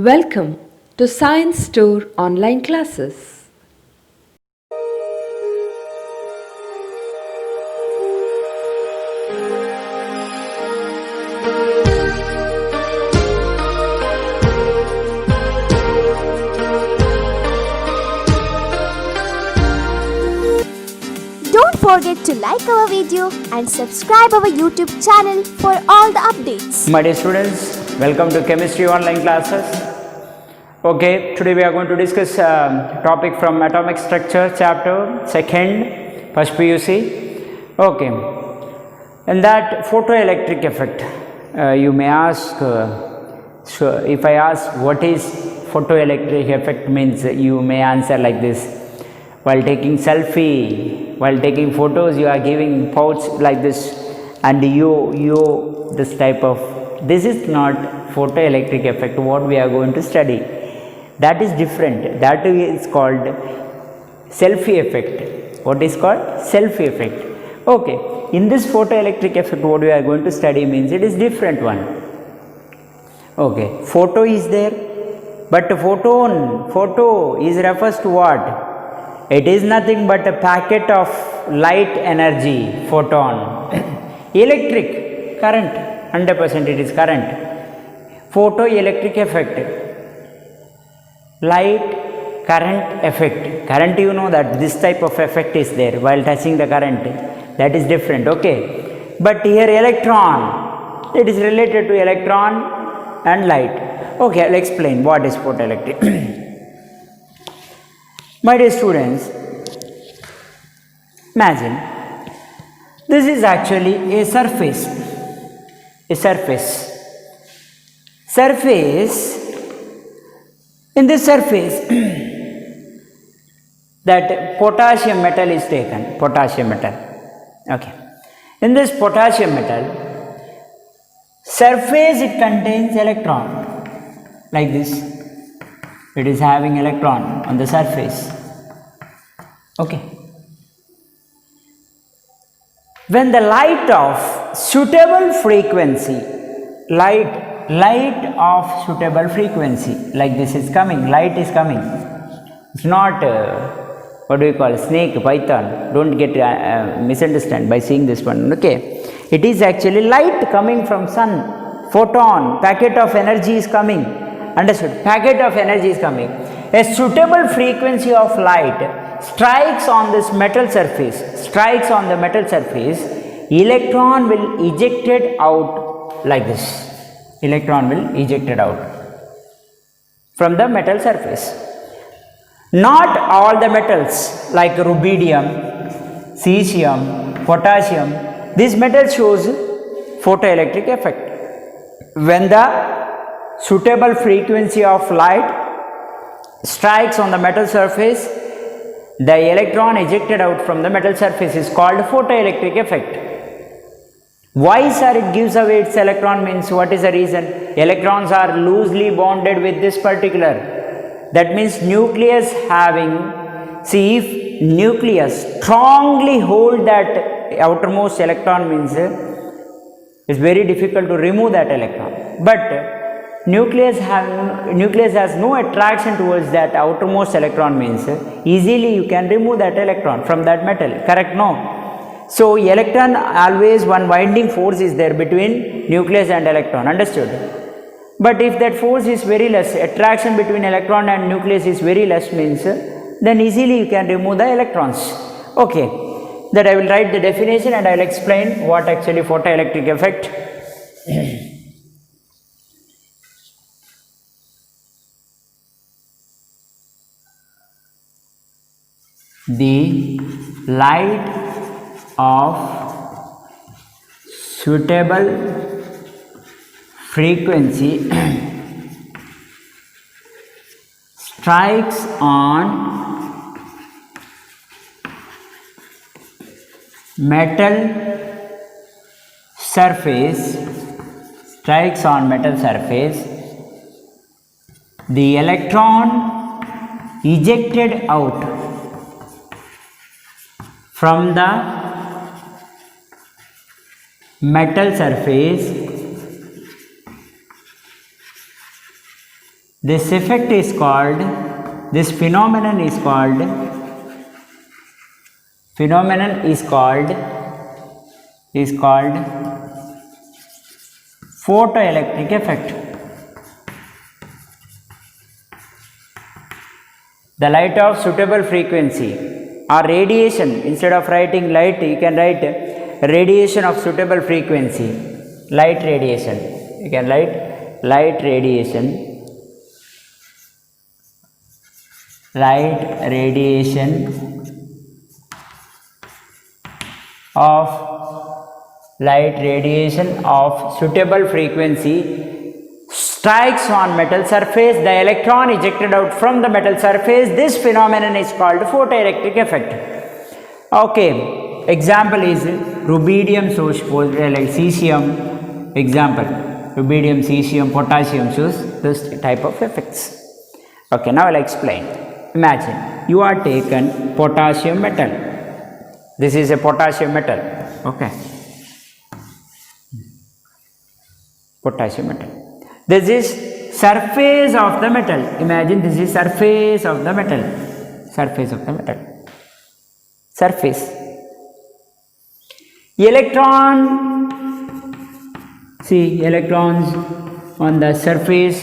Welcome to Science Store online classes. Don't forget to like our video and subscribe our YouTube channel for all the updates. My dear students, welcome to chemistry online classes. Okay, today we are going to discuss topic from atomic structure chapter 2nd, first PUC. Okay, in that photoelectric effect, you may ask, so if I ask what is photoelectric effect means, you may answer like this. While taking selfie, while taking photos, you are giving pouch like this, and you this type of, this is not photoelectric effect what we are going to study. That is different. That is called selfie effect. What is called selfie effect? Okay, in this photoelectric effect what we are going to study means it is different one. Okay, photo is there, but photo is refers to what? It is nothing but a packet of light energy, photon. Electric, current, 100% it is current. Photoelectric effect, light current effect. Current, you know that this type of effect is there while touching the current. That is different, okay. But here electron, it is related to electron and light. Okay, I'll explain what is photoelectric. My dear students, imagine this is actually a surface. In this surface, that potassium metal is taken, potassium metal. Okay. In this potassium metal, surface it contains electron, like this. It is having electron on the surface. Okay. When the light of suitable frequency, light of suitable frequency, like this is coming, light is coming. It's not what do you call snake, python. Don't get misunderstand by seeing this one. Okay. It is actually light coming from sun, photon, packet of energy is coming. Understood? Packet of energy is coming. A suitable frequency of light strikes on this metal surface, electron will ejected out like this. Electron will ejected out from the metal surface. Not all the metals like rubidium, cesium, potassium, these metals shows photoelectric effect. When the suitable frequency of light strikes on the metal surface, the electron ejected out from the metal surface is called photoelectric effect. Why, sir, it gives away its electron means what is the reason? Electrons are loosely bonded with this particular. That means nucleus having, see, if nucleus strongly hold that outermost electron means it's very difficult to remove that electron. But nucleus has no attraction towards that outermost electron means easily you can remove that electron from that metal, correct? No. So electron always one winding force is there between nucleus and electron, understood? But if that force is very less, attraction between electron and nucleus is very less means then easily you can remove the electrons. Okay, that I will write the definition and I will explain what actually photoelectric effect. The light of suitable frequency strikes on metal surface, the electron ejected out from the metal surface This effect is called, this phenomenon is called photoelectric effect. The light of suitable frequency or radiation, instead of writing light you can write radiation of suitable frequency, light radiation, you can write light radiation of suitable frequency strikes on metal surface, the electron ejected out from the metal surface. This phenomenon is called photoelectric effect. Okay, example is rubidium shows like cesium. Example, rubidium, cesium, potassium shows this type of effects. Okay, now I'll explain. Imagine you are taken potassium metal. This is a potassium metal. Okay, potassium metal. This is surface of the metal. Imagine this is surface of the metal. Surface. Electron. See electrons on the surface.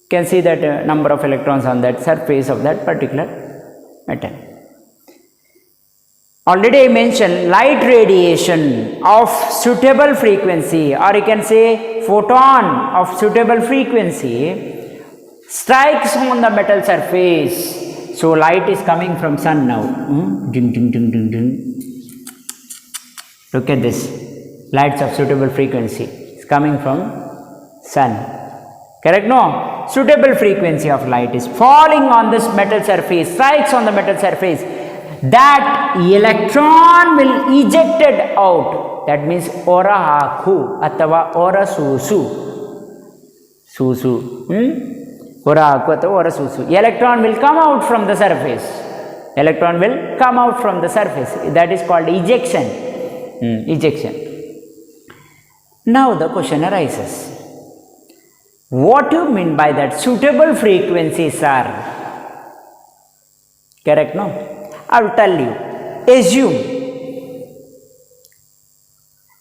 Can see that number of electrons on that surface of that particular metal. Already I mentioned light radiation of suitable frequency, or you can say photon of suitable frequency strikes on the metal surface. So light is coming from sun now. Ding, ding, ding, ding, ding. Look at this. Lights of suitable frequency is coming from sun. Correct? No? Suitable frequency of light is falling on this metal surface, strikes on the metal surface. That electron will ejected out. That means ora haku athava ora susu. Ora haku athava ora susu. Electron will come out from the surface. That is called ejection. Ejection. Now the question arises. What do you mean by that? Suitable frequencies are. Correct? No? I will tell you. Assume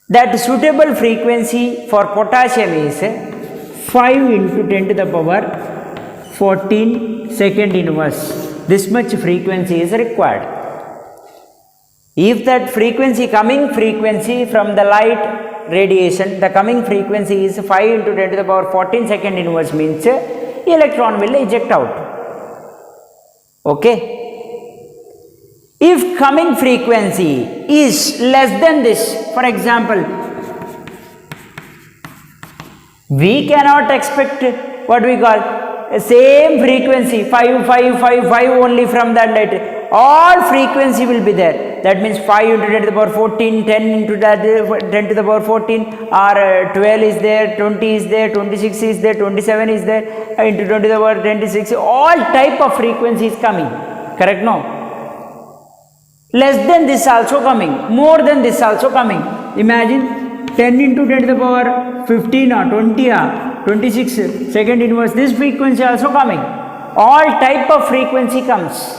that suitable frequency for potassium is 5 into 10 to the power 14 second inverse. This much frequency is required. If that coming frequency from the light radiation, the coming frequency is 5 into 10 to the power 14 second inverse, means electron will eject out. Okay. If coming frequency is less than this, for example, we cannot expect what we call same frequency 5 only from that light. All frequency will be there. That means 5 into 10 to the power 14, 10 into that 10 to the power 14, or 12 is there, 20 is there, 26 is there, 27 is there, into 20 to the power 26. All type of frequency is coming. Correct? No? Less than this also coming, more than this also coming. Imagine 10 into 10 to the power 15 or 20 or 26 second inverse. This frequency also coming. All type of frequency comes.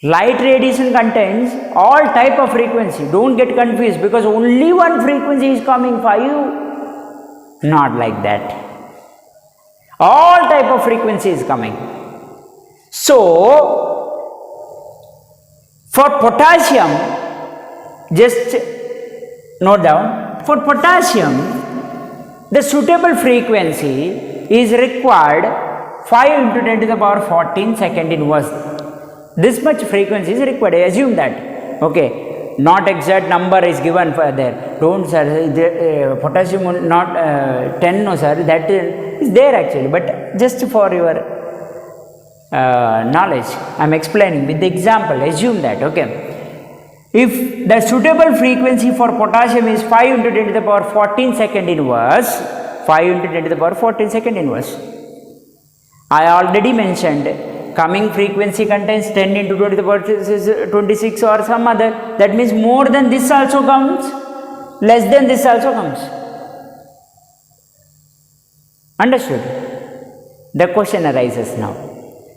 Light radiation contains all type of frequency. Don't get confused, because only one frequency is coming for you. Not like that. All type of frequency is coming. So for potassium, just note down, for potassium, the suitable frequency is required 5 into 10 to the power 14 second inverse. This much frequency is required. I assume that. Okay. Not exact number is given for there. Don't, sir. Potassium not 10, no, sir. That is there actually. But just for your knowledge, I am explaining with the example. Assume that. Okay. If the suitable frequency for potassium is 5 into 10 to the power 14 second inverse, 5 into 10 to the power 14 second inverse. I already mentioned coming frequency contains 10 into 10 to the power 26 or some other. That means more than this also comes, less than this also comes. Understood? The question arises now.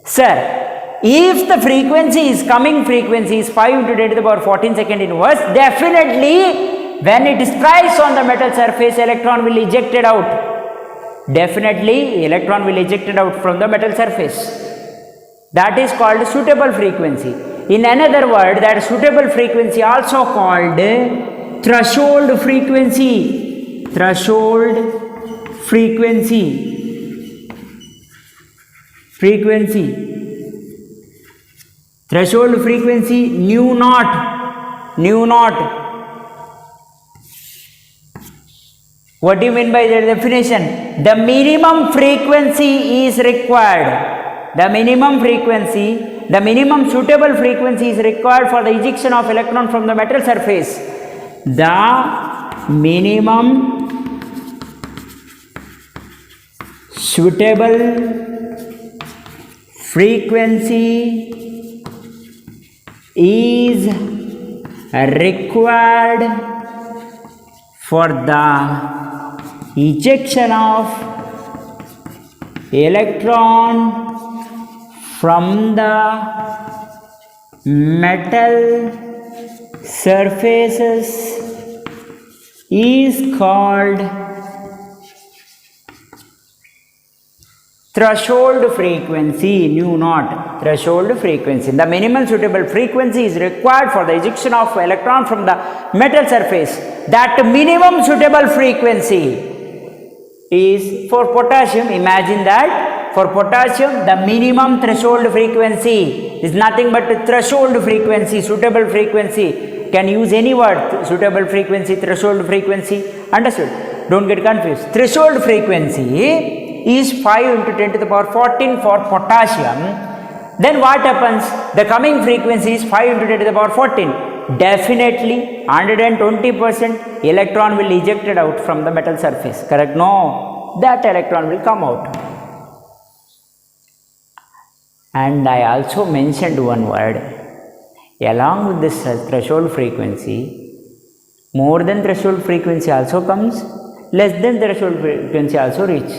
Sir, if the coming frequency is 5 into 10 to the power 14 second inverse, definitely when it strikes on the metal surface, electron will ejected out. Definitely electron will ejected out from the metal surface. That is called suitable frequency. In another word, that suitable frequency also called threshold frequency. Threshold frequency. Threshold frequency nu naught. What do you mean by the definition? The minimum frequency is required. The minimum suitable frequency is required for the ejection of electron from the metal surface. The minimum suitable frequency is required for the ejection of electron from the metal surfaces is called threshold frequency, nu naught, threshold frequency. The minimal suitable frequency is required for the ejection of electron from the metal surface. That minimum suitable frequency is for potassium. Imagine that for potassium, the minimum threshold frequency is nothing but threshold frequency, suitable frequency. Can use any word, suitable frequency, threshold frequency. Understood? Don't get confused. Threshold frequency is 5 into 10 to the power 14 for potassium. Then what happens? The coming frequency is 5 into 10 to the power 14. Definitely 120% electron will ejected out from the metal surface. Correct? No. That electron will come out. And I also mentioned one word. Along with this threshold frequency, more than threshold frequency also comes, less than threshold frequency also reach.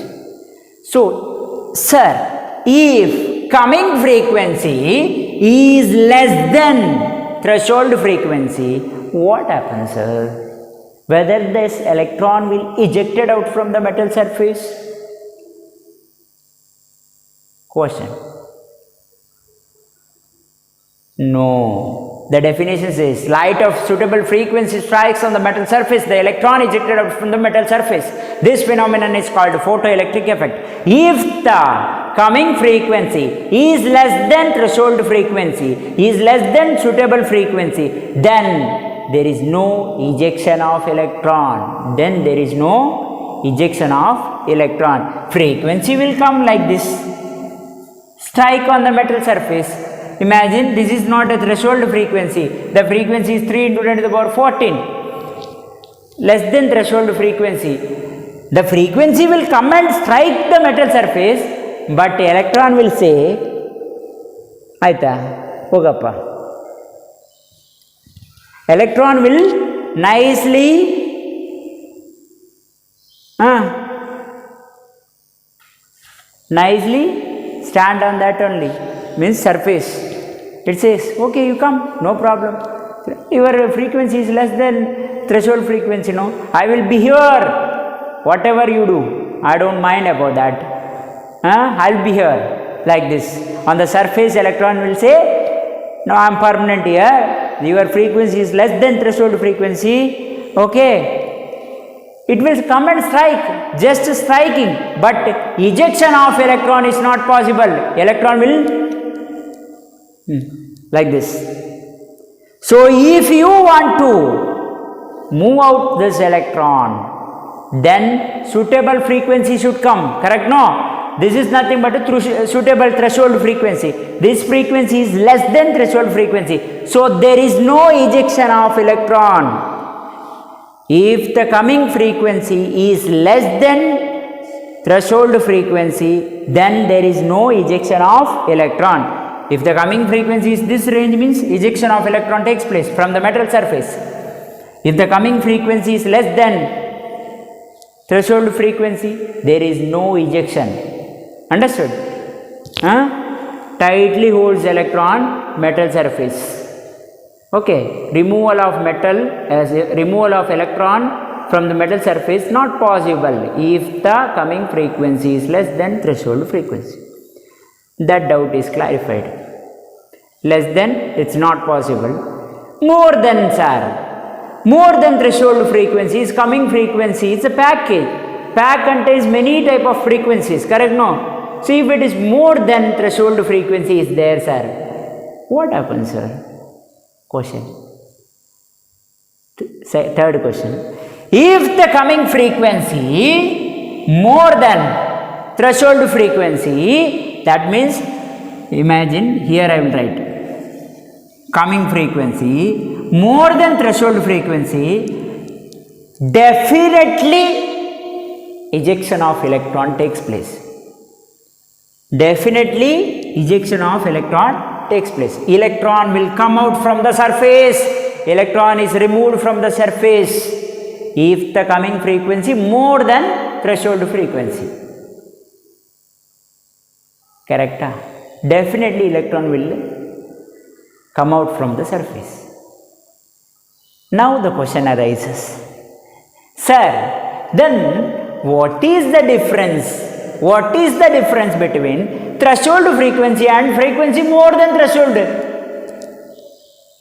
So, sir, if coming frequency is less than threshold frequency, what happens, sir? Whether this electron will ejected out from the metal surface? Question. No. The definition says, light of suitable frequency strikes on the metal surface, the electron ejected out from the metal surface. This phenomenon is called photoelectric effect. If the coming frequency is less than threshold frequency, is less than suitable frequency, then there is no ejection of electron. Frequency will come like this. Strike on the metal surface. Imagine this is not a threshold frequency. The frequency is 3 into 10 to the power 14. Less than threshold frequency. The frequency will come and strike the metal surface, but electron will say, Aita, Hogappa. Electron will nicely stand on that only. Means surface. It says, okay, you come, no problem. Your frequency is less than threshold frequency, no? I will be here. Whatever you do, I don't mind about that. I'll be here. Like this. On the surface, electron will say, no, I am permanent here. Your frequency is less than threshold frequency. Okay. It will come and strike. Just striking. But ejection of electron is not possible. Electron will like this. So if you want to move out this electron, then suitable frequency should come. Correct? No? This is nothing but a suitable threshold frequency. This frequency is less than threshold frequency. So there is no ejection of electron. If the coming frequency is less than threshold frequency, then there is no ejection of electron. If the coming frequency is this range, means ejection of electron takes place from the metal surface. If the coming frequency is less than threshold frequency, there is no ejection. Understood? Tightly holds electron metal surface. Okay, removal of electron from the metal surface not possible if the coming frequency is less than threshold frequency. That doubt is clarified. Less than, it's not possible. More than, sir, more than threshold frequency is coming frequency. It's a package. Pack contains many type of frequencies, correct? No? So if it is more than threshold frequency is there, sir, what happens, sir? Question. Third question. If the coming frequency more than threshold frequency, that means, imagine here I will write coming frequency more than threshold frequency, definitely ejection of electron takes place. Definitely ejection of electron takes place. Electron will come out from the surface. Electron is removed from the surface if the coming frequency more than threshold frequency. Correct? Definitely electron will come out from the surface. Now the question arises, sir, then what is the difference? What is the difference between threshold frequency and frequency more than threshold?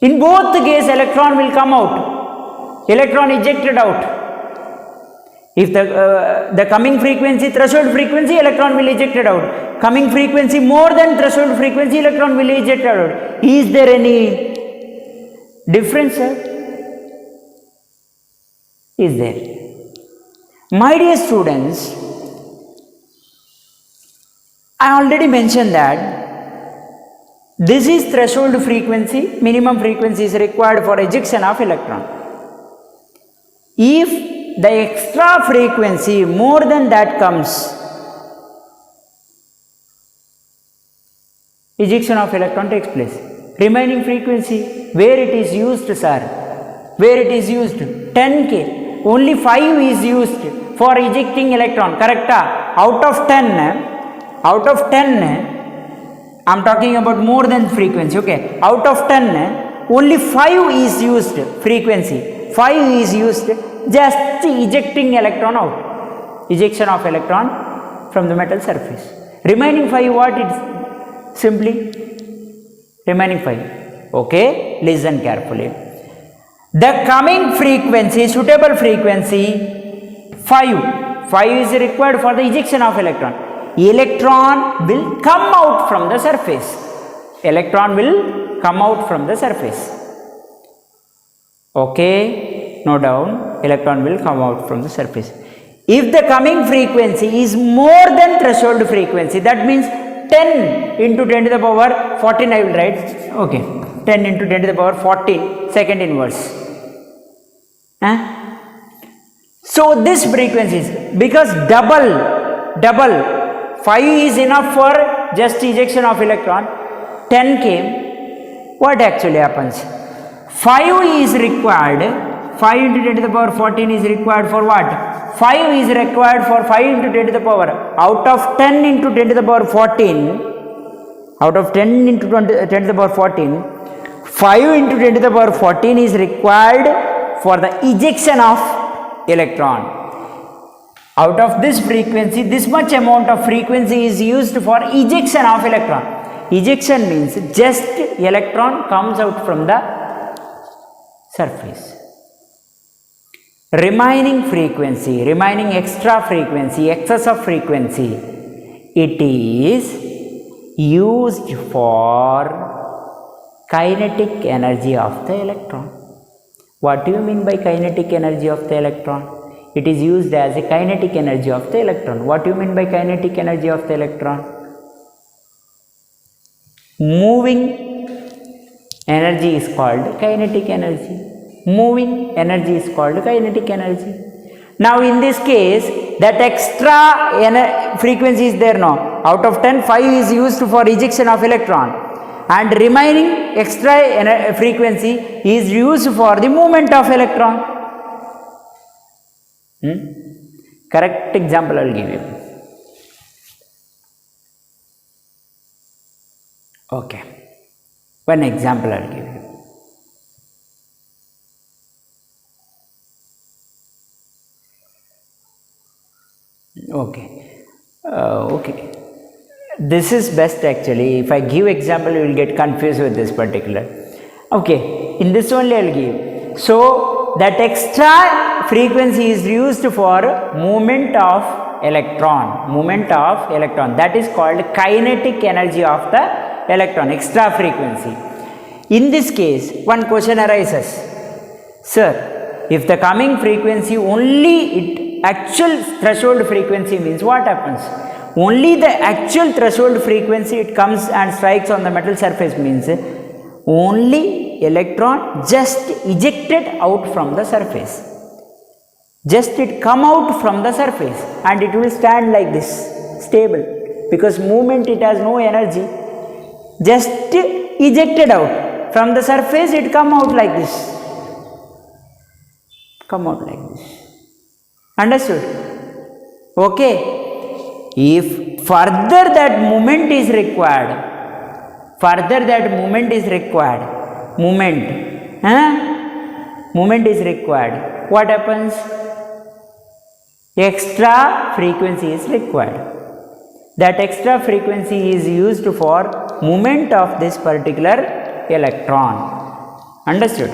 In both the case, electron will come out. Electron ejected out. If the coming frequency, threshold frequency, electron will ejected out. Coming frequency more than threshold frequency, electron will ejected out. Is there any difference, sir? Is there? My dear students, I already mentioned that this is threshold frequency, minimum frequency is required for ejection of electron. If the extra frequency more than that comes, ejection of electron takes place. Remaining frequency, where it is used, sir? Where it is used? 10K. Only 5 is used for ejecting electron, correct? Out of 10, I am talking about more than frequency, okay? Out of 10, only 5 is used, frequency. 5 is used just ejecting electron out. Ejection of electron from the metal surface. Remaining 5, what it is? Simply remaining 5. Okay, listen carefully. The coming frequency, suitable frequency, 5. 5 is required for the ejection of electron. Electron will come out from the surface. Electron will come out from the surface. Okay, no doubt, electron will come out from the surface. If the coming frequency is more than threshold frequency, that means 10 into 10 to the power 14 I will write. Okay, 10 into 10 to the power 14, second inverse. So this frequency is, because double, 5 is enough for just ejection of electron, 10 came, what actually happens? 5 is required, 5 into 10 to the power 14 is required for what? 5 is required for 5 into 10 to the power, out of 10 into 10 to the power 14, out of 10 into 10 to the power 14, 5 into 10 to the power 14 is required for the ejection of electron. Out of this frequency, this much amount of frequency is used for ejection of electron. Ejection means just electron comes out from the surface. Remaining frequency, remaining extra frequency, excess of frequency, it is used for kinetic energy of the electron. What do you mean by kinetic energy of the electron? It is used as a kinetic energy of the electron. What do you mean by kinetic energy of the electron? Moving energy is called kinetic energy. Moving energy is called kinetic energy. Now in this case, that extra frequency is there now. Out of 10, 5 is used for ejection of electron, and remaining extra frequency is used for the movement of electron. Correct example I will give you. Okay, one example I'll give you. Okay, this is best actually. If I give example, you will get confused with this particular. Okay, in this only I will give. So that extra frequency is used for movement of electron, that is called kinetic energy of the electron, extra frequency. In this case, one question arises, sir, if the coming frequency only actual threshold frequency means what happens? Only the actual threshold frequency it comes and strikes on the metal surface means only electron just ejected out from the surface. Just it come out from the surface and it will stand like this, stable, because movement it has no energy. Just ejected out from the surface, it come out like this. Understood? Okay. If further that movement is required, movement is required, what happens? Extra frequency is required. That extra frequency is used for movement of this particular electron. Understood?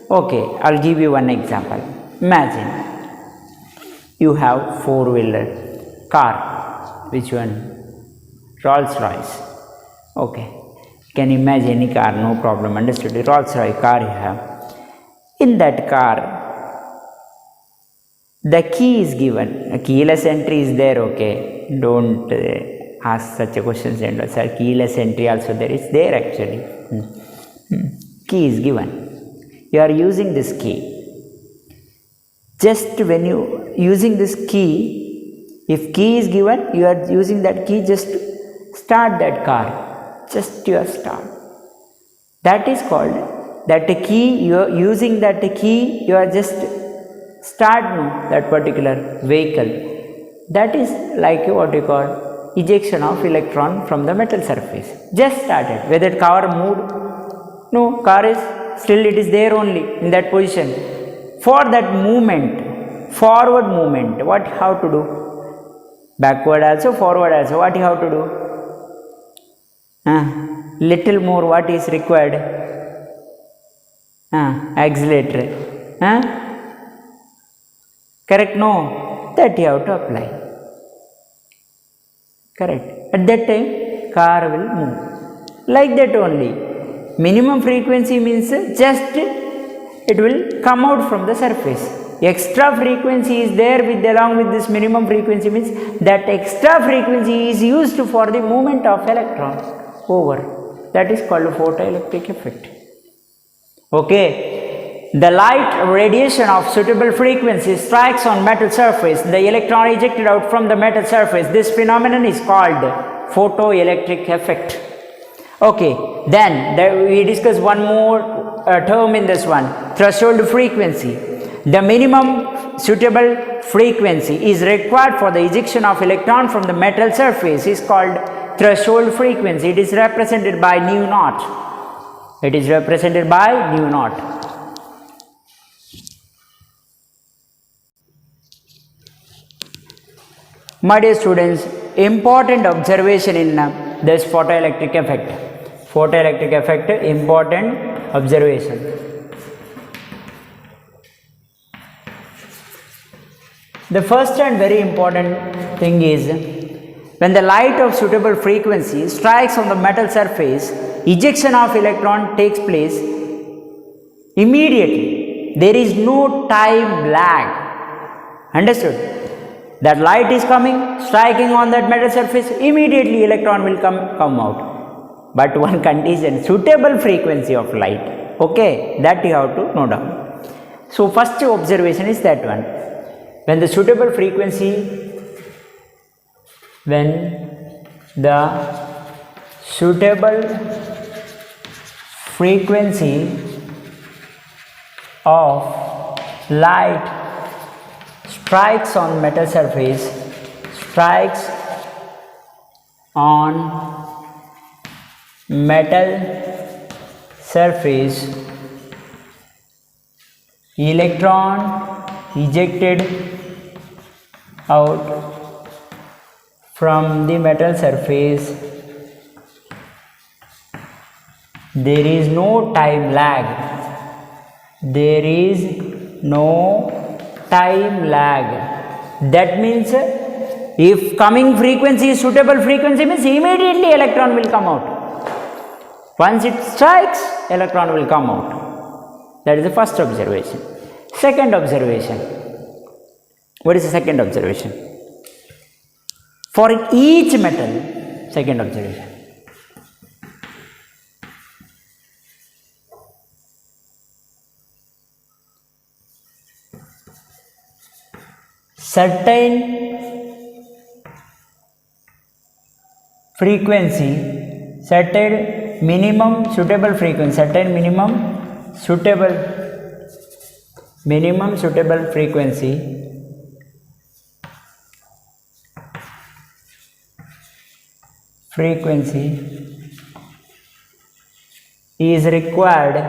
Okay, I'll give you one example. Imagine you have four-wheeler car. Which one? Rolls-Royce. Okay. Can imagine any car, no problem. Understood? Rolls-Royce car you have. In that car, the key is given. A keyless entry is there. Okay. Don't ask such a question. Sir, keyless entry also there is there actually. Key is given. You are using this key. Just when you using this key, if key is given, you are using that key just start that car. Just you start. That is called that key. You are using that key. You are just start that particular vehicle. That is like what you call ejection of electron from the metal surface. Just started. Whether car moved? No, car is still it is there only in that position. For that movement, forward movement, what how to do? Backward also, forward also. What you have to do? Little more. What is required? Accelerator. Correct? No, that you have to apply. Correct. At that time, car will move. Like that only. Minimum frequency means just it will come out from the surface. Extra frequency is there with along with this minimum frequency means that extra frequency is used for the movement of electrons over. That is called photoelectric effect. Okay. The light radiation of suitable frequency strikes on metal surface. The electron ejected out from the metal surface. This phenomenon is called photoelectric effect. Okay, then we discuss one more term in this one, threshold frequency. The minimum suitable frequency is required for the ejection of electron from the metal surface is called threshold frequency. It is represented by nu naught. It is represented by nu naught. My dear students, important observation in this photoelectric effect. Photoelectric effect, important observation. The first and very important thing is when the light of suitable frequency strikes on the metal surface, ejection of electron takes place immediately. There is no time lag. Understood? That light is coming, striking on that metal surface, immediately electron will come out. But one condition, suitable frequency of light. Okay, that you have to note down. So first observation is that one. When the suitable frequency of light strikes on metal surface, metal surface, electron ejected out from the metal surface, there is no time lag. There is no time lag. That means if coming frequency is suitable frequency, means immediately electron will come out. Once it strikes, electron will come out. That is the first observation. Second observation. What is the second observation? For each metal, second observation. Certain frequency, certain minimum suitable frequency, certain minimum suitable frequency is required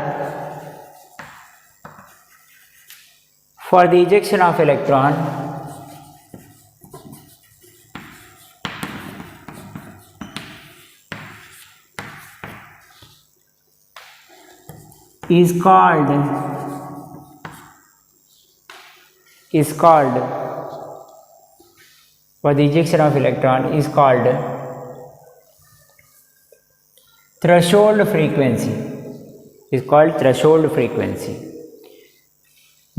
for the ejection of electron is called for the ejection of electron is called threshold frequency. Is called threshold frequency.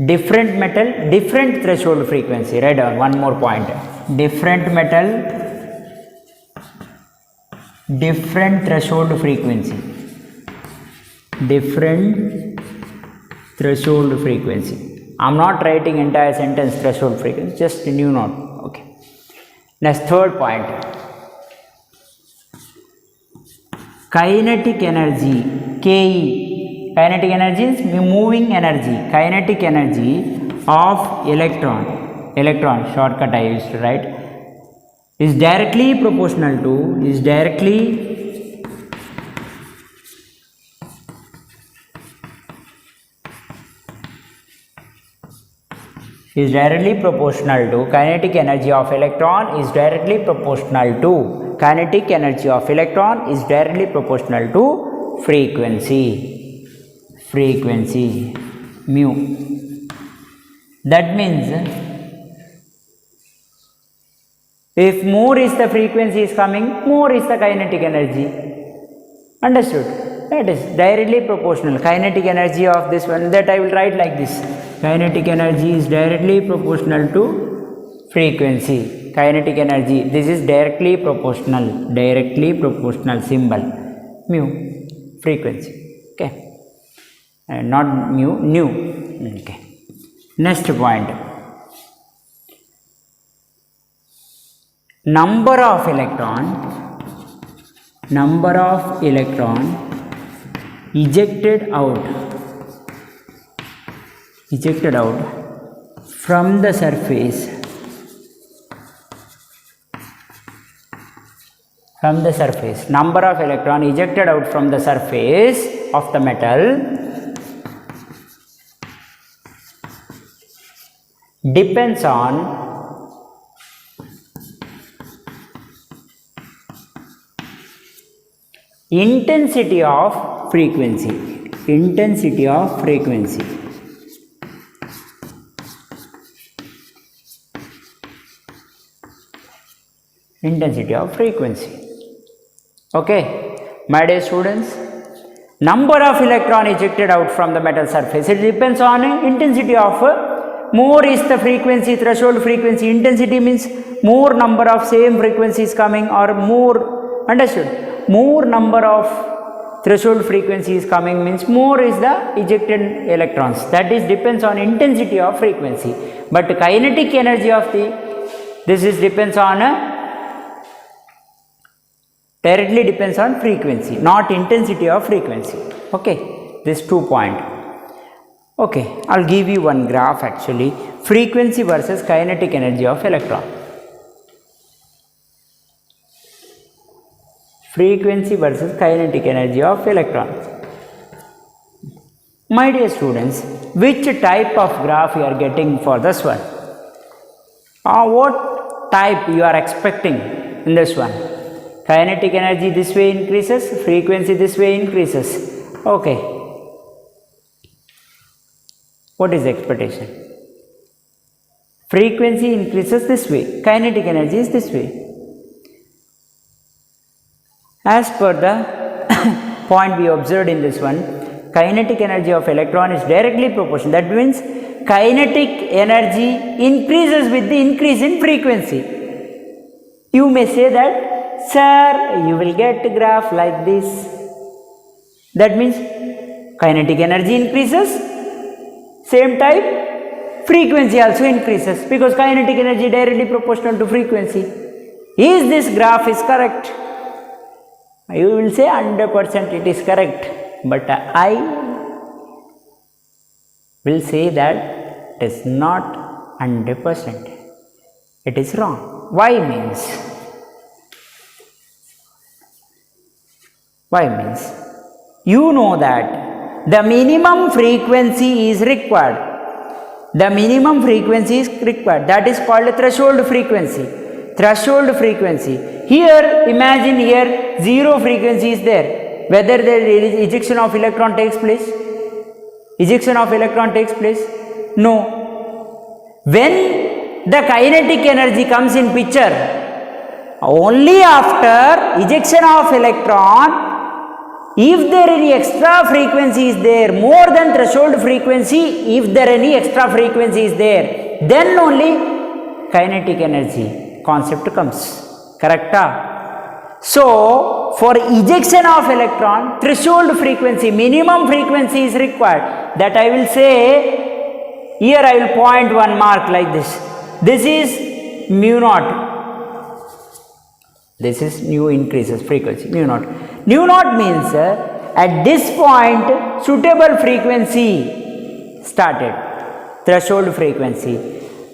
Different metal, different threshold frequency. Write down one more point. Different metal, different threshold frequency. Different threshold frequency. I am not writing entire sentence threshold frequency, just a new note. Okay. Next, third point. Kinetic energy, Ke. Kinetic energy is moving energy. Kinetic energy of electron shortcut I used to write, is directly proportional to kinetic energy of electron is directly proportional to frequency mu. That means if more is the frequency is coming, more is the kinetic energy. Understood? That is directly proportional. Kinetic energy of this one, that I will write like this. Kinetic energy is directly proportional to frequency. Kinetic energy, this is directly proportional symbol. Mu, frequency. Okay. Not mu, nu. Okay. Next point. Number of electron ejected out from the surface number of electron ejected out from the surface of the metal depends on intensity of frequency. Intensity of frequency. Okay, my dear students, number of electron ejected out from the metal surface, it depends on intensity of more is the frequency, threshold frequency. Intensity means more number of same frequencies coming, or more, understood? More number of threshold frequency is coming means more is the ejected electrons. That is depends on intensity of frequency. But kinetic energy of this is depends on directly depends on frequency, not intensity of frequency. Okay, this 2 point. Okay, I'll give you one graph actually, frequency versus kinetic energy of electron. Frequency versus kinetic energy of electron. My dear students, which type of graph you are getting for this one? What type you are expecting in this one? Kinetic energy this way increases, frequency this way increases. Okay. What is the expectation? Frequency increases this way, kinetic energy is this way. As per the point we observed in this one, kinetic energy of electron is directly proportional. That means kinetic energy increases with the increase in frequency. You may say that, sir, you will get a graph like this. That means kinetic energy increases, same type frequency also increases, because kinetic energy directly proportional to frequency. Is this graph is correct? You will say 100% it is correct, but I will say that it is not 100%. It is wrong. Why means? You know that the minimum frequency is required. The minimum frequency is required. That is called threshold frequency. Threshold frequency. Here, imagine here, zero frequency is there. Whether there is ejection of electron takes place? Ejection of electron takes place? No. When the kinetic energy comes in picture, only after ejection of electron, if there any extra frequency is there, more than threshold frequency, if there any extra frequency is there, then only kinetic energy concept comes. Correct? So, for ejection of electron, threshold frequency, minimum frequency is required. That I will say, here I will point one mark like this. This is mu naught. This is nu increases frequency, mu naught. Nu naught means at this point suitable frequency started, threshold frequency.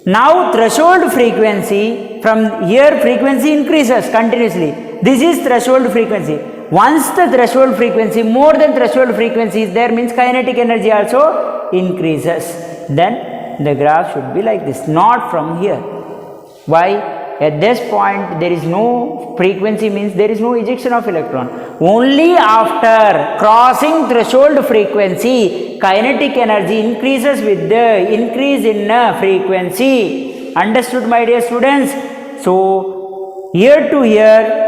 Now threshold frequency, from here frequency increases continuously. This is threshold frequency. Once the threshold frequency, more than threshold frequency is there, means kinetic energy also increases. Then the graph should be like this, not from here. Why? At this point there is no frequency, means there is no ejection of electron. Only after crossing threshold frequency, kinetic energy increases with the increase in frequency. Understood, my dear students? So, here to here,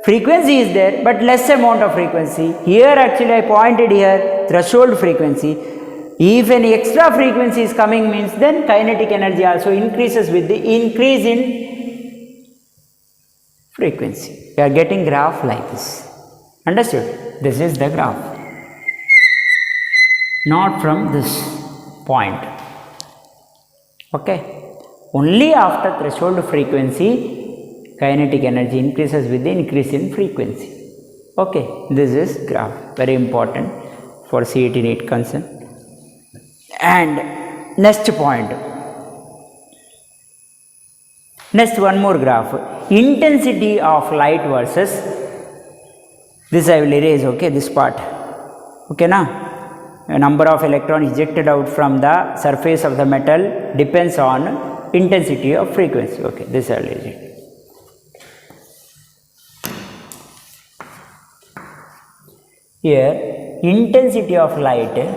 frequency is there, but less amount of frequency. Here actually I pointed here, threshold frequency. If any extra frequency is coming, means then kinetic energy also increases with the increase in frequency. We are getting graph like this. Understood? This is the graph. Not from this point. Okay. Only after threshold frequency, kinetic energy increases with the increase in frequency. Okay. This is graph. Very important for CET NEET concern. And next point. Next, one more graph. Intensity of light versus, this I will erase, okay, this part. Okay, now, a number of electrons ejected out from the surface of the metal depends on intensity of frequency. Okay, this I will erase. Here, intensity of light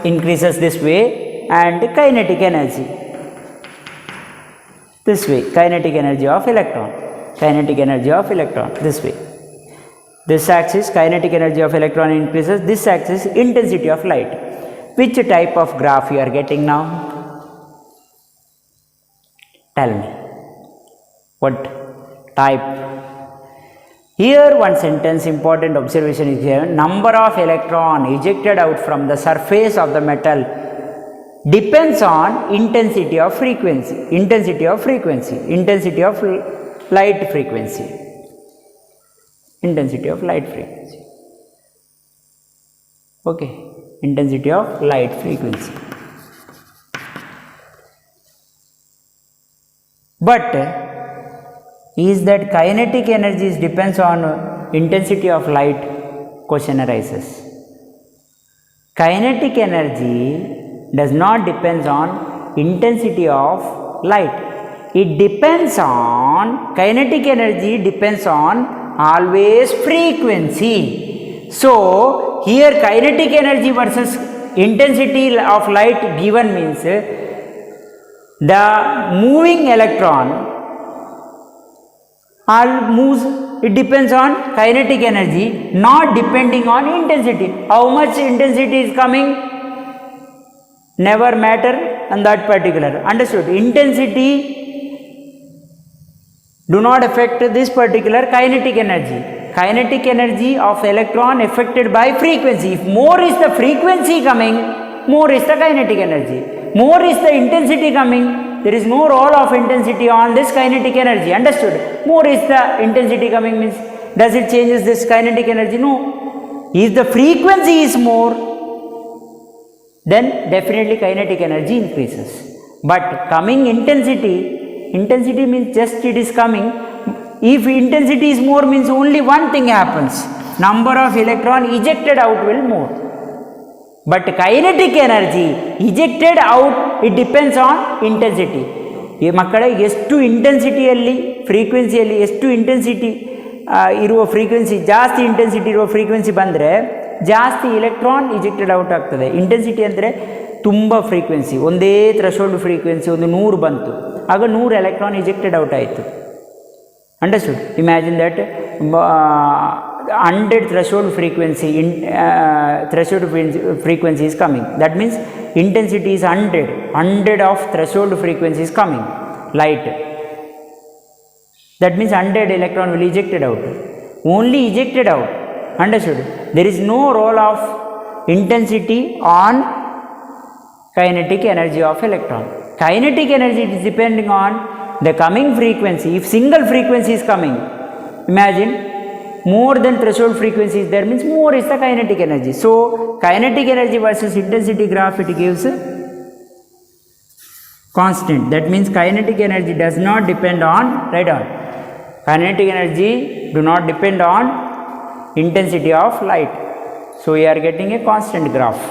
increases this way, and kinetic energy this way, kinetic energy of electron this way. This axis kinetic energy of electron increases, this axis intensity of light. Which type of graph you are getting now? Tell me, what type? Here one sentence, important observation is here. Number of electron ejected out from the surface of the metal depends on intensity of frequency, intensity of light frequency, okay, intensity of light frequency. But is that kinetic energy depends on intensity of light? Question arises. Kinetic energy does not depend on intensity of light. It depends on, kinetic energy depends on always frequency. So here kinetic energy versus intensity of light given means the moving electron all moves, it depends on kinetic energy, not depending on intensity. How much intensity is coming never matter on that particular. Understood? Intensity do not affect this particular kinetic energy. Kinetic energy of electron affected by frequency. If more is the frequency coming, more is the kinetic energy. More is the intensity coming, there is no role of intensity on this kinetic energy. Understood? More is the intensity coming means, does it changes this kinetic energy? No. If the frequency is more, then definitely kinetic energy increases. But coming intensity means just it is coming. If intensity is more means only one thing happens, number of electron ejected out will more. But kinetic energy ejected out, it depends on intensity. ಈ ಮಕ್ಕಳ ಎಷ್ಟು ಇಂಟೆನ್ಸಿಟಿಯಲ್ಲಿ ಫ್ರೀಕ್ವೆನ್ಸಿಯಲ್ಲಿ ಎಷ್ಟು intensity ಇರುವ frequency, ಜಾಸ್ತಿ intensity ಇರುವ frequency ಬಂದರೆ ಜಾಸ್ತಿ electron ಇಜೆಕ್ಟೆಡ್ out ಆಗ್ತದೆ. ಇಂಟೆನ್ಸಿಟಿ ಅಂದರೆ ತುಂಬ ಫ್ರೀಕ್ವೆನ್ಸಿ, ಒಂದೇ ಥ್ರೆಶೋಲ್ಡ್ ಫ್ರೀಕ್ವೆನ್ಸಿ ಒಂದು 100 ಬಂತು, ಆಗ 100 ಎಲೆಕ್ಟ್ರಾನ್ ಇಜೆಕ್ಟೆಡ್ ಔಟ್ ಆಯಿತು. Understood? Imagine that 100 threshold frequency frequency is coming. That means intensity is 100 of threshold frequency is coming, light. That means 100 electron will ejected out, only ejected out. Understood? There is no role of intensity on kinetic energy of electron. Kinetic energy is depending on the coming frequency. If single frequency is coming, imagine more than threshold frequency is there means more is the kinetic energy. So kinetic energy versus intensity graph, it gives constant. That means kinetic energy does not depend on, write on, kinetic energy do not depend on intensity of light. So we are getting a constant graph.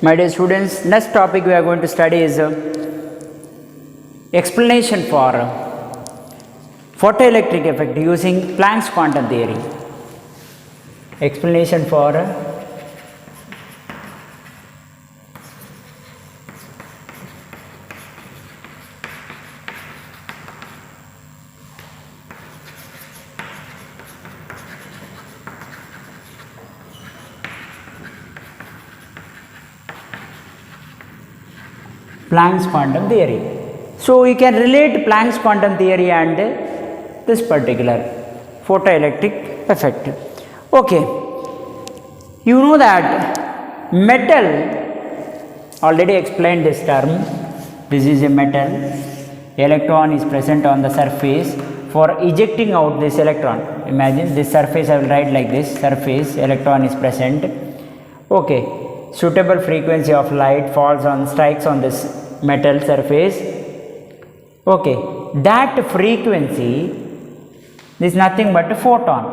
My dear students, next topic we are going to study is explanation for photoelectric effect using Planck's quantum theory. Explanation for Planck's quantum theory. So you can relate Planck's quantum theory and this particular photoelectric effect. Okay, you know that metal, already explained this term, this is a metal, electron is present on the surface. For ejecting out this electron, imagine this surface, I will write like this, surface, electron is present. Okay, suitable frequency of light falls on, strikes on this metal surface. Okay, that frequency is nothing but a photon.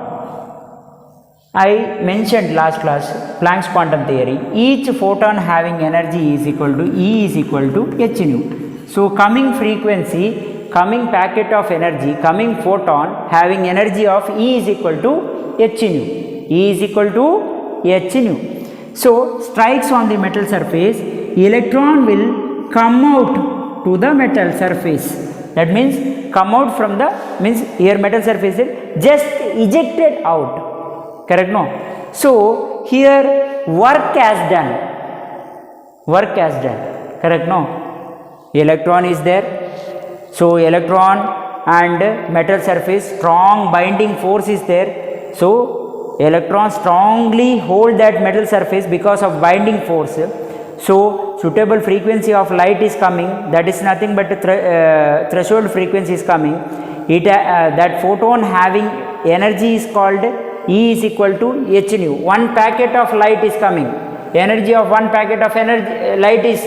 I mentioned last class Planck's quantum theory. Each photon having energy is equal to E is equal to h nu. So coming frequency, coming packet of energy, coming photon having energy of E is equal to h nu. E is equal to h nu. So strikes on the metal surface, electron will come out to the metal surface. That means come out from the, means here metal surface is just ejected out. Correct? No? So here work has done. Work has done. Correct? No? Electron is there. So electron and metal surface, strong binding force is there. So electrons strongly hold that metal surface because of binding force. So suitable frequency of light is coming, that is nothing but threshold frequency is coming. It that photon having energy is called E is equal to h nu. One packet of light is coming. Energy of one packet of light is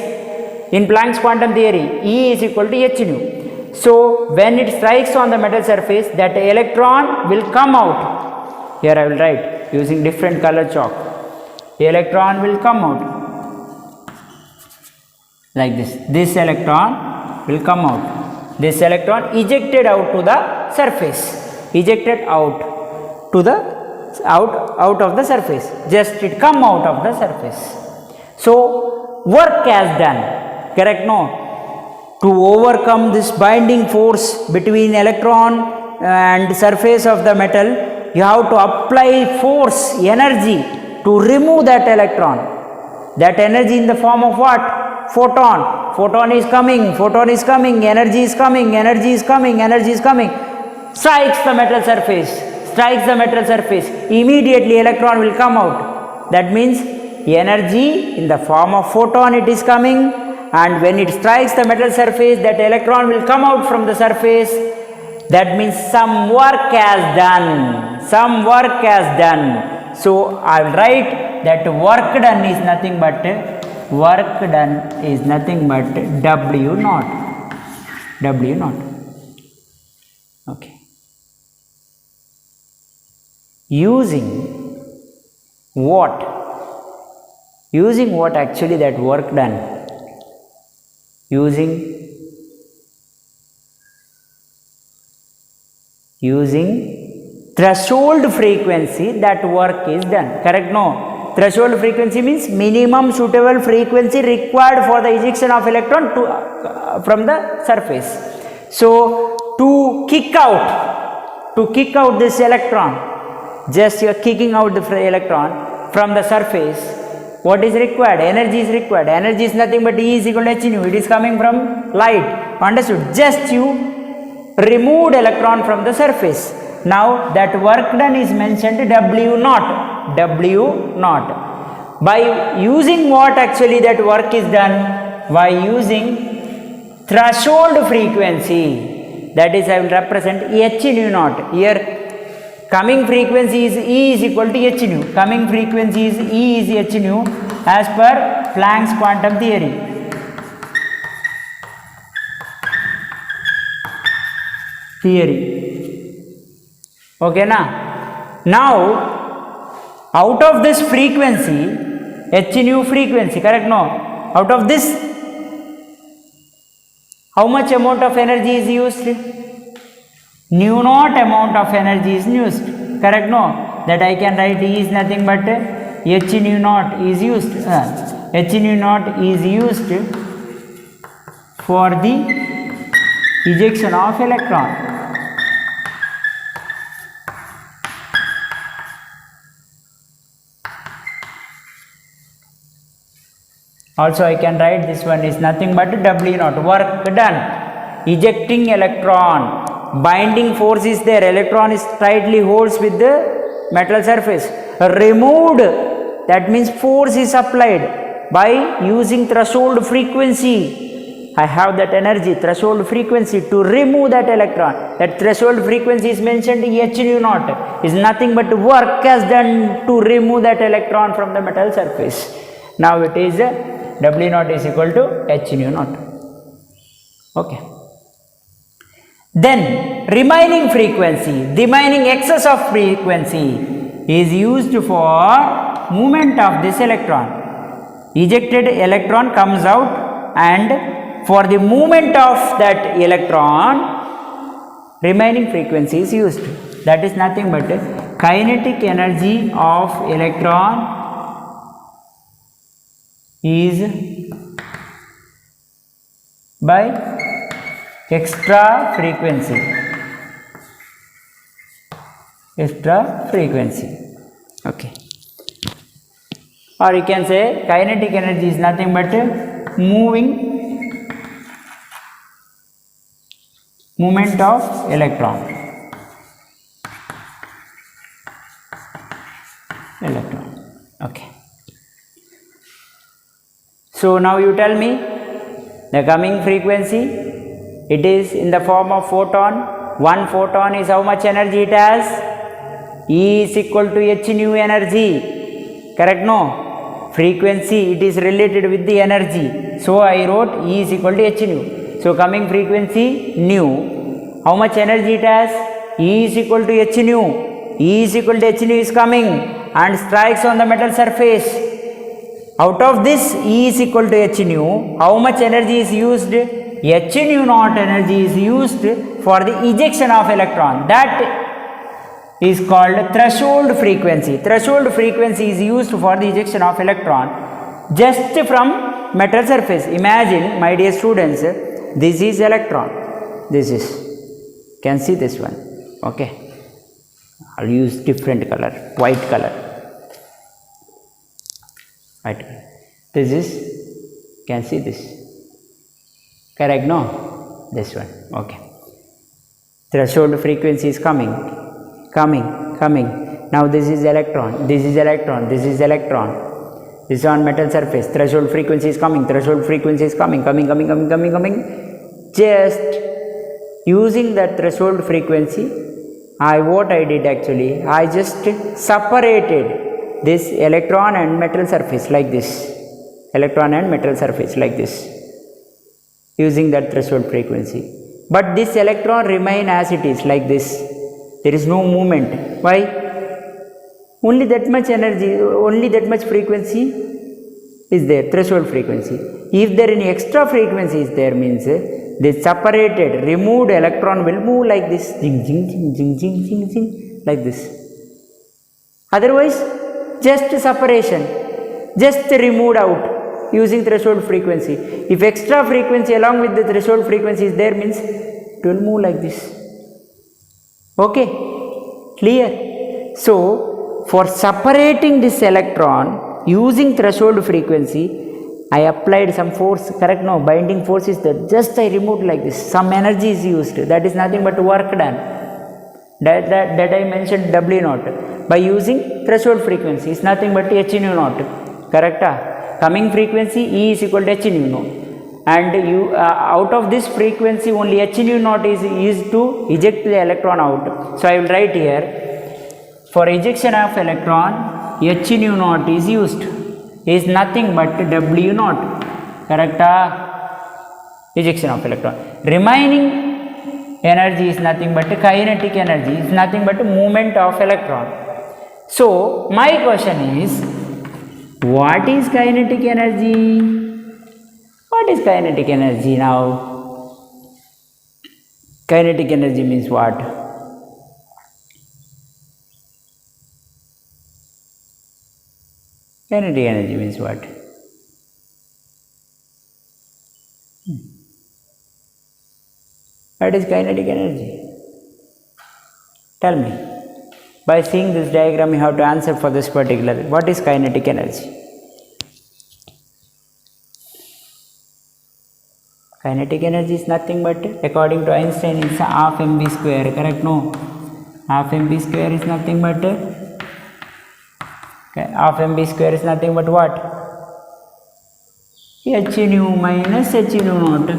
in Planck's quantum theory. E is equal to h nu. So when it strikes on the metal surface, that electron will come out. Here I will write using different color chalk. The electron will come out like this. This electron will come out. This electron ejected out to the surface. Ejected out to the out of the surface. Just it come out of the surface. So work has done. Correct? No. To overcome this binding force between electron and surface of the metal, you have to apply force, energy to remove that electron. That energy in the form of what? Photon. Photon is coming, photon is coming, energy is coming, energy is coming, energy is coming. Strikes the metal surface, strikes the metal surface. Immediately electron will come out. That means energy in the form of photon it is coming. And when it strikes the metal surface, that electron will come out from the surface. That means some work has done. Some work has done. So I will write that work done is nothing but W naught. W naught. Okay. Using what? Using what actually that work done? Using threshold frequency, that work is done. Correct? No. Threshold frequency means minimum suitable frequency required for the ejection of electron from the surface. So to kick out this electron, just you are kicking out the electron from the surface. What is required? Energy is required. Energy is nothing but E is equal to h nu. It is coming from light. Understood? Just you removed electron from the surface. Now that work done is mentioned W naught. W naught. By using what actually that work is done? By using threshold frequency. That is, I will represent h nu naught. Here coming frequency is E is equal to h nu. Coming frequency is E is h nu as per Planck's quantum theory. Okay, now out of this frequency, h nu frequency, correct? No. Out of this, how much amount of energy is used? Nu naught amount of energy is used. Correct? No. That I can write E is nothing but h nu naught is used. H nu naught is used for the ejection of electron. Also I can write this one is nothing but W naught, work done, ejecting electron. Binding force is there, electron is tightly holds with the metal surface. Removed, that means force is applied by using threshold frequency. I have that energy, threshold frequency, to remove that electron. That threshold frequency is mentioned in h nu naught, is nothing but work has done to remove that electron from the metal surface. Now it is W naught is equal to h nu naught. Okay. Then remaining frequency, remaining excess of frequency is used for movement of this electron. Ejected electron comes out, and for the movement of that electron, remaining frequency is used. That is nothing but kinetic energy of electron is by extra frequency. Okay. Or you can say kinetic energy is nothing but movement of electron. Okay. So now you tell me the coming frequency, it is in the form of photon. One photon is how much energy it has? E is equal to h nu energy. Correct? No? Frequency, it is related with the energy. So I wrote E is equal to h nu. So coming frequency nu, how much energy it has? E is equal to h nu. E is equal to h nu is coming and strikes on the metal surface. Out of this E is equal to h nu, how much energy is used? H nu naught energy is used for the ejection of electron. That is called threshold frequency. Threshold frequency is used for the ejection of electron just from metal surface. Imagine, my dear students, this is electron. This is, can see this one. Okay, I'll use different color, white color. White color. This is, can see this. Correct? No? This one. Okay. Threshold frequency is coming. Now this is electron, this is electron, this is electron. This is on metal surface. Threshold frequency is coming, threshold frequency is coming. Just using that threshold frequency, what I did actually, I just separated this electron and metal surface like this. Electron and metal surface like this. Using that threshold frequency. But this electron remain as it is like this. There is no movement. Why? Only that much energy, only that much frequency is there, threshold frequency. If there any extra frequency is there, means the separated, removed electron will move like this, jing, jing, jing, jing, jing, jing, jing, like this. Otherwise, just separation, just removed out using threshold frequency. If extra frequency along with the threshold frequency is there, means it will move like this. Okay, clear? So, for separating this electron using threshold frequency, I applied some force, correct? No, binding force is there. Just I removed like this. Some energy is used. That is nothing but work done. That I mentioned W naught. By using threshold frequency is nothing but h nu naught. Correct? Coming frequency E is equal to h nu naught. And you out of this frequency only h nu naught is used to eject the electron out. So I will write here, for ejection of electron h nu naught is used, is nothing but W naught. Correct? Ejection of electron. Remaining energy is nothing but kinetic energy, is nothing but movement of electron. So my question is, what is kinetic energy? What is kinetic energy now? Kinetic energy means what? Kinetic energy means what? What is kinetic energy? Tell me. By seeing this diagram, you have to answer for this particular. What is kinetic energy? Kinetic energy is nothing but, according to Einstein, it's half mv square. Correct? No. Half mv square is nothing but, half mv square is nothing but what? H nu minus h nu naught.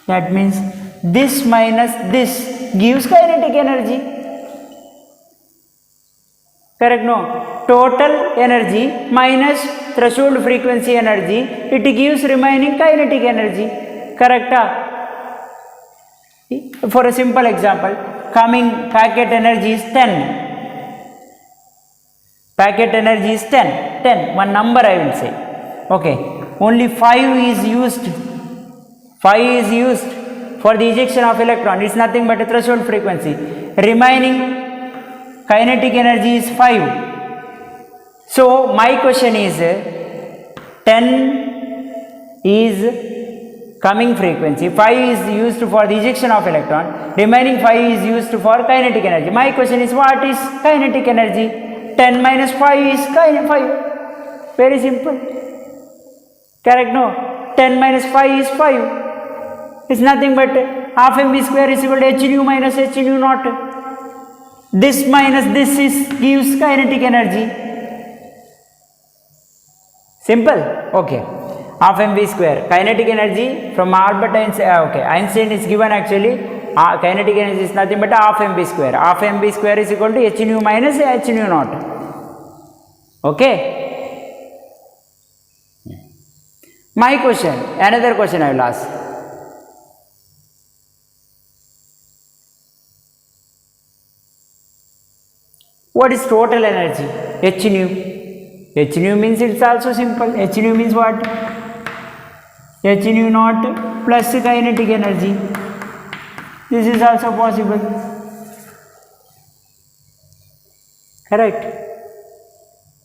That means this minus this gives kinetic energy. Correct? No. Total energy minus threshold frequency energy, it gives remaining kinetic energy. Correct? For a simple example, coming packet energy is 10. Packet energy is 10. 10, one number I will say. Okay. Only 5 is used. 5 is used for the ejection of electron. It's nothing but a threshold frequency. Remaining kinetic energy is 5. So my question is, 10 is coming frequency, 5 is used for the ejection of electron, remaining 5 is used for kinetic energy. My question is, what is kinetic energy? 10 minus 5 is 5. Very simple. Correct? No. 10 minus 5 is 5. It's nothing but half mv square is equal to h nu minus h nu naught. This minus this gives kinetic energy. Simple? Okay. Half mv square. Kinetic energy from Albert Einstein, okay, Einstein is given actually kinetic energy is nothing but half mv square. Half mv square is equal to h nu minus h nu naught. Okay. My question, another question I will ask. What is total energy? H nu. H nu means it's also simple. H nu means what? H nu naught plus kinetic energy. This is also possible. Correct?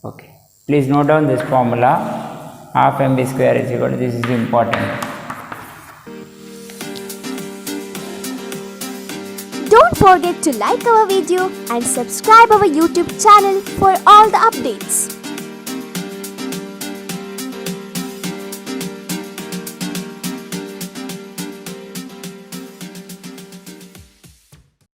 Okay. Please note down this formula. Half mv square is equal to, this is important. Don't forget to like our video and subscribe our YouTube channel for all the updates.